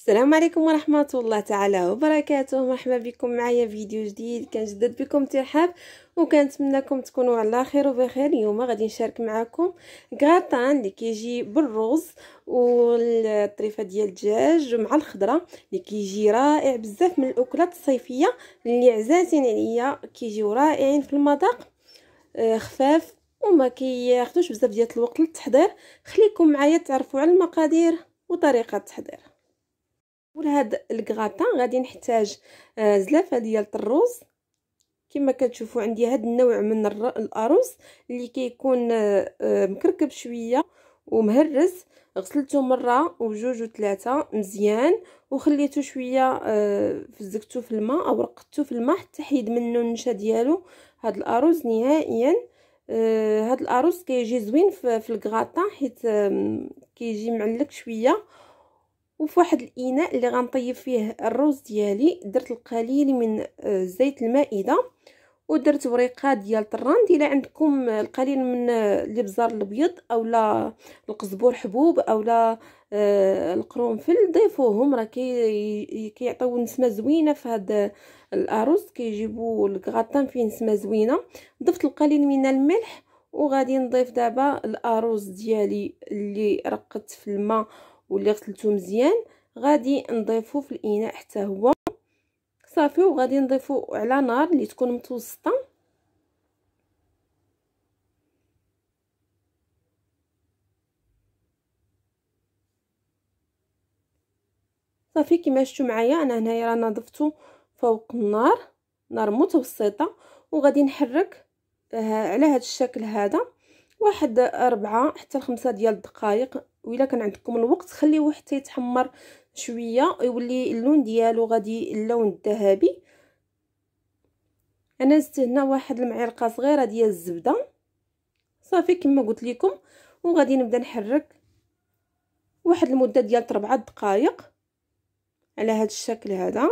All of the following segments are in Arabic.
السلام عليكم ورحمة الله تعالى وبركاته. مرحبا بكم معايا فيديو جديد. كنجدد بكم ترحاب وكنتمنىكم تكونوا على خير وبخير. اليوم غادي نشارك معكم كراتان اللي كيجي بالرز والطريفه ديال الدجاج مع الخضره اللي كيجي رائع بزاف من الاكلات الصيفيه اللي عزازين عليا، كيجيو رائعين في المذاق، خفاف وما كياخذوش بزاف ديال الوقت للتحضير. خليكم معايا تعرفوا على المقادير وطريقه التحضير. ولهاد الكغاتان غادي نحتاج زلافه ديال الروز. كما كتشوفوا عندي هاد النوع من الارز اللي كيكون مكركب شويه ومهرس. غسلته مره وجوج وثلاثه مزيان وخليته شويه فزكته في الماء او رقدته في الماء حتى حيد منه النشا ديالو. هاد الارز نهائيا هاد الارز كيجي زوين في الكغاتان حيت كيجي معلك شويه. وفي واحد الاناء اللي غنطيب فيه الرز ديالي درت القليل من زيت المائده ودرت وريقات ديال الطراند. الا عندكم القليل من الابزار الابيض اولا القزبور حبوب اولا القرنفل ضيفوهم، راه كيعطيو نسمه زوينه في هذا الارز، كيجيبوا الكغاتان فيه نسمه زوينه. ضفت القليل من الملح وغادي نضيف دابا الارز ديالي اللي رقدت في الماء واللي غسلته مزيان، غادي نضيفه في الاناء حتى هو صافي. وغادي نضيفه على نار اللي تكون متوسطه. صافي كما شفتوا معايا انا هنايا رانا ضفته فوق النار، نار متوسطه، وغادي نحرك على هذا الشكل هذا واحد 4 حتى 5 ديال الدقائق. وإلا كان عندكم الوقت خليوه حتى يتحمر شويه يولي اللون ديالو غادي اللون الذهبي. انا زدت هنا واحد المعلقه صغيره ديال الزبده صافي كما قلت لكم. وغادي نبدا نحرك واحد المده ديال 4 دقائق على هذا الشكل هذا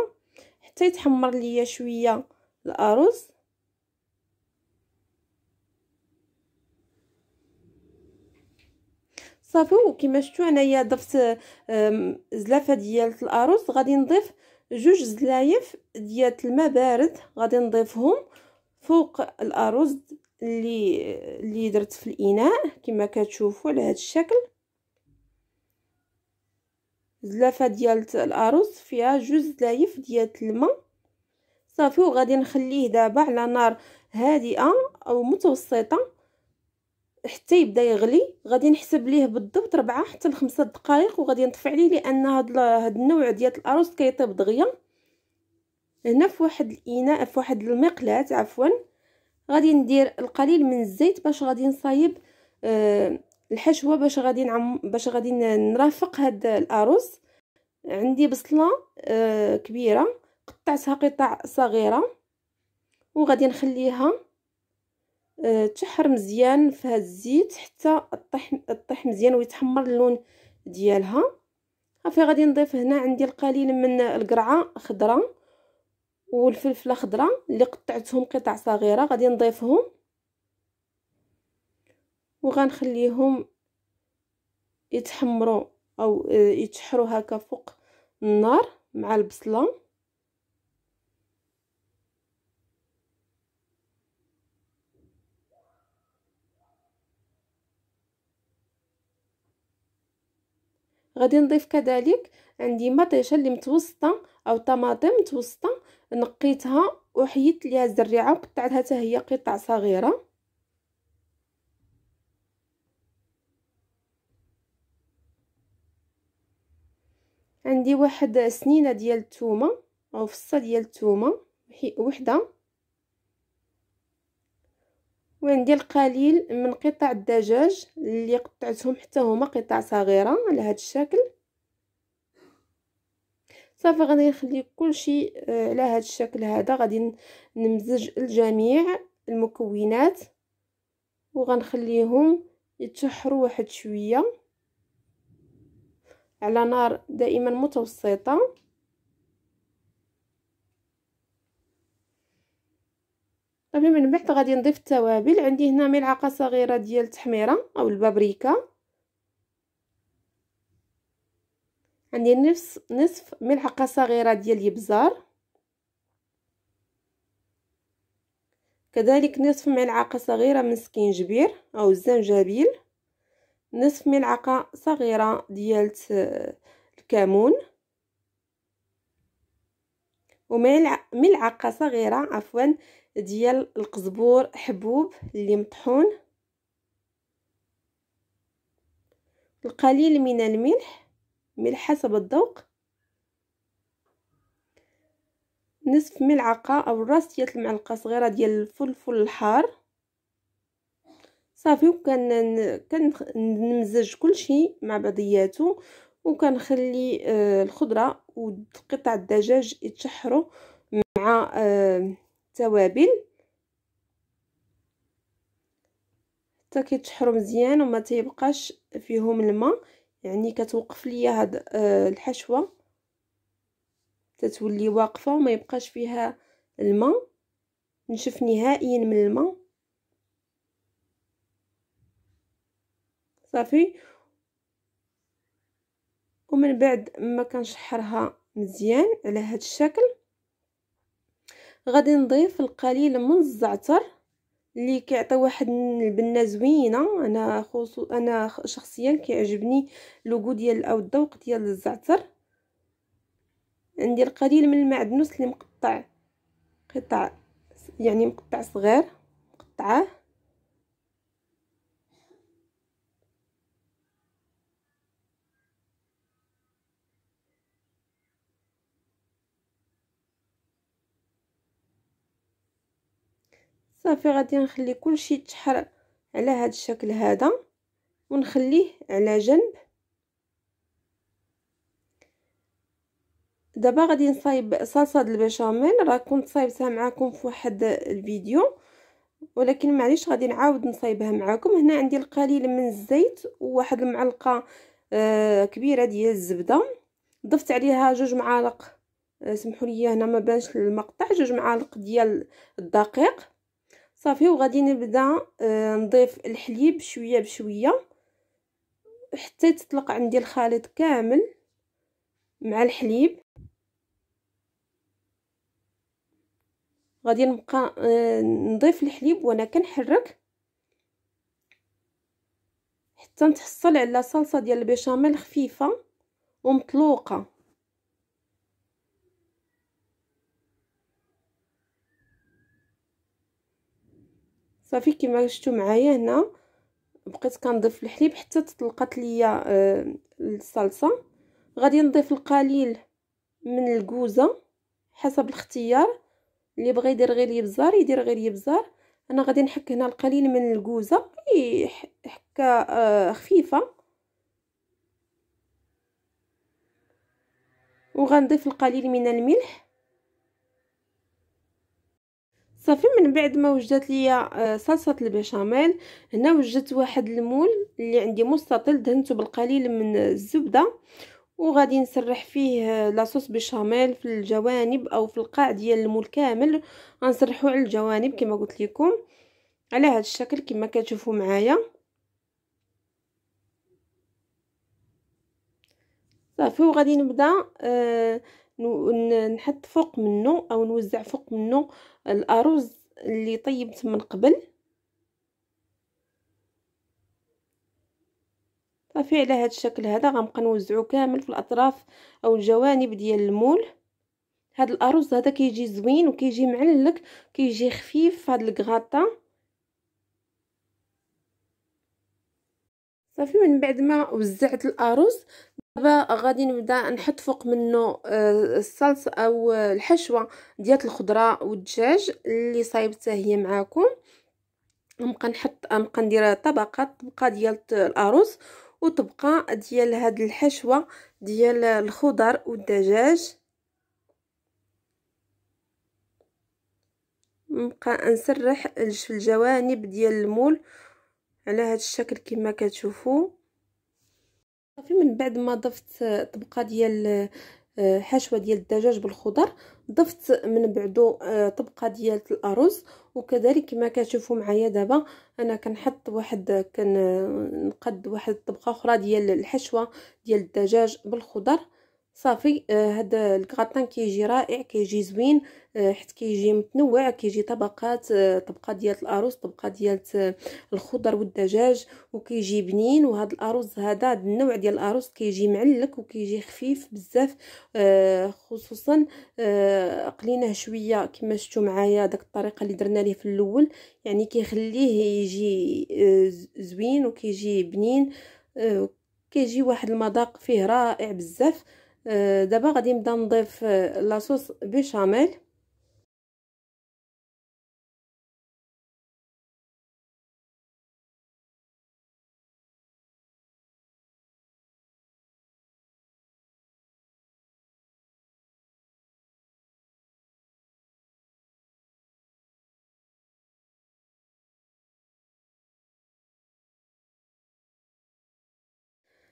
حتى يتحمر ليا شويه الارز. صافي وكما شفتوا انايا ضفت زلافه ديال الارز. غادي نضيف 2 زلايف ديال الماء بارد، غادي نضيفهم فوق الارز اللي درت في الاناء كما كتشوفوا على هذا الشكل. زلافه ديال الارز فيها 2 زلايف ديال الماء صافي. وغادي نخليه دابا على نار هادئه او متوسطه حتى يبدا يغلي. غادي نحسب ليه بالضبط 4 حتى 5 دقائق وغادي نطفي عليه لان هاد النوع ديال الارز كيطيب دغيا. هنا في واحد الاناء في واحد المقلاة عفوا غادي ندير القليل من الزيت باش غادي نصايب الحشوه باش غادي نرافق هاد الارز. عندي بصله كبيره قطعتها قطع صغيره وغادي نخليها تشحر مزيان في هذا الزيت حتى طيح مزيان ويتحمر اللون ديالها. صافي غادي نضيف هنا عندي القليل من القرعه خضراء والفلفله خضراء اللي قطعتهم قطع صغيره، غادي نضيفهم وغنخليهم يتحمروا او يتشحروا هكا فوق النار مع البصله. غادي نضيف كذلك عندي مطيشه اللي متوسطه او طماطم متوسطه نقيتها وحيدت ليها الزريعه وقطعتها حتى هي قطع صغيره. عندي واحد سنينه ديال الثومه او فصه ديال الثومه وحده. وعندي القليل من قطع الدجاج اللي قطعتهم حتى هما قطع صغيره على هذا الشكل. صافي غادي نخلي كلشي على هذا الشكل هذا. غادي نمزج الجميع المكونات وغنخليهم يتشحروا واحد شويه على نار دائما متوسطه. صافي من بعد غادي نضيف التوابل. عندي هنا ملعقه صغيره ديال التحميره او البابريكا، عندي نصف ملعقه صغيره ديال الابزار، كذلك نصف ملعقه صغيره من السكينجبير او الزنجبيل، نصف ملعقه صغيره ديال الكمون، وملعقه صغيره عفوا ديال القزبور حبوب اللي مطحون، القليل من الملح حسب الذوق، نصف ملعقه او راس ديال المعلقه صغيره ديال الفلفل الحار. صافي، كنمزج كلشي مع بعضياتو، وكنخلي الخضره وقطع الدجاج يتشحروا مع التوابل حتى كيتشحروا مزيان وما تيبقاش فيهم الماء. يعني كتوقف ليا هاد الحشوه تتولي واقفه وما يبقاش فيها الماء، نشف نهائيا من الماء. صافي، ومن بعد ما كنشحرها مزيان على هاد الشكل، غادي نضيف القليل من الزعتر اللي كيعطي واحد البنه زوينه. انا شخصيا كيعجبني اللوغو ديال او الذوق ديال الزعتر. عندي القليل من المعدنوس اللي مقطع قطع، يعني مقطع صغير مقطعه. صافي، غادي نخلي كلشي يتشحر على هذا الشكل هذا ونخليه على جنب. دابا غادي نصايب صلصه البشاميل، راه كنت صايبتها معكم في واحد الفيديو، ولكن معليش غادي نعاود نصايبها معكم. هنا عندي القليل من الزيت وواحد المعلقه كبيره ديال الزبده، ضفت عليها 2 معالق سمحوا لي هنا ما بانش المقطع، 2 معالق ديال الدقيق. صافي، وغادي نبدا نضيف الحليب شويه بشويه حتى تطلق عندي الخليط كامل مع الحليب. غادي نبقى نضيف الحليب وانا كنحرك حتى نتحصل على صلصه ديال البشاميل خفيفه ومطلوقه. صافي، كما شفتوا معايا هنا بقيت كنضيف الحليب حتى تطلقت ليا الصلصه. غادي نضيف القليل من الكوزه حسب الاختيار، اللي بغى يدير غير الابزار يدير غير الابزار. انا غادي نحك هنا القليل من الكوزه حكه خفيفه، وغنضيف القليل من الملح. صافي، من بعد ما وجدت ليا صلصه البشاميل، هنا وجدت واحد المول اللي عندي مستطيل دهنته بالقليل من الزبده، وغادي نسرح فيه لاصوص بشاميل في الجوانب او في القاع ديال المول كامل. غنسرحو على الجوانب كما قلت لكم على هذا الشكل كما كتشوفوا معايا. صافي، وغادي نبدا نحط فوق منه او نوزع فوق منه الارز اللي طيبت من قبل. صافي، على هذا الشكل هذا غنبقى نوزعو كامل في الاطراف او الجوانب ديال المول. هذا الارز هذا كيجي زوين وكيجي معلك، كيجي خفيف هذا الكغاطا. صافي، من بعد ما وزعت الارز دابا غادي نبدا نحط فوق منه الصلصه او الحشوه ديال الخضره والدجاج اللي صايبتها هي معاكم. نبقى ندير طبقه ديال الارز وطبقه ديال هاد الحشوه ديال الخضر والدجاج. نبقى نسرح في الجوانب ديال المول على هاد الشكل كما كتشوفوا. صافي، من بعد ما ضفت طبقه ديال حشوه ديال الدجاج بالخضر، ضفت من بعدو طبقه ديال الارز، وكذلك كما كتشوفوا معايا دابا انا كنحط كنقد واحد الطبقه اخرى ديال الحشوه ديال الدجاج بالخضر. صافي. هذا الكغطان كيجي رائع، كيجي زوين، حيت كيجي متنوع، كيجي طبقات، طبقه ديال الارز، طبقه ديال الخضر والدجاج، وكيجي بنين. وهذا الارز هذا النوع ديال الارز كيجي معلك وكيجي خفيف بزاف، خصوصا قليناه شويه كما شفتوا معايا داك الطريقه اللي درنا ليه في الاول، يعني كيخليه يجي زوين وكيجي بنين، كيجي واحد المذاق فيه رائع بزاف. دابا غادي نبدا نضيف لاصوص بيشاميل.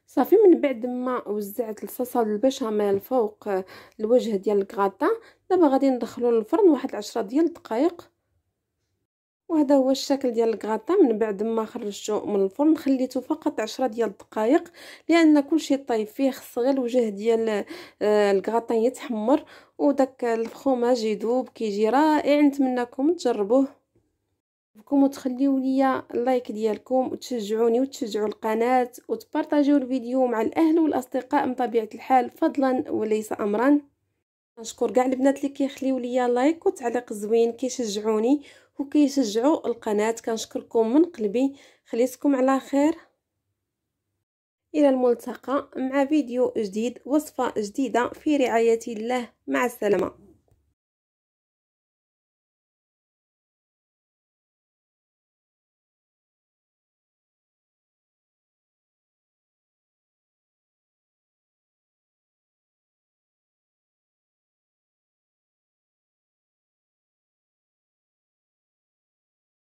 صافي من بعد ما وزعت الصلصه البيشاميل فوق الوجه ديال الكغاطان، دابا غادي ندخلو للفرن واحد 10 ديال الدقائق. وهذا هو الشكل ديال الكغاطان من بعد ما خرجته من الفرن، خليته فقط 10 ديال الدقائق لان كلشي طيب فيه، خص غير الوجه ديال الكغاطان يتحمر وداك الفخوماج يذوب، كيجي رائع. نتمنىكم تجربوه بكم وتخليو ليا اللايك ديالكم وتشجعوني وتشجعوا القناه وتبارطاجيو الفيديو مع الاهل والاصدقاء من طبيعه الحال فضلا وليس امرا. نشكر كاع البنات اللي كيخليو ليا لايك وتعليق زوين، كيشجعوني وكيشجعوا القناه، كنشكركم من قلبي. خليتكم على خير، الى الملتقى مع فيديو جديد، وصفه جديده في رعايه الله. مع السلامه.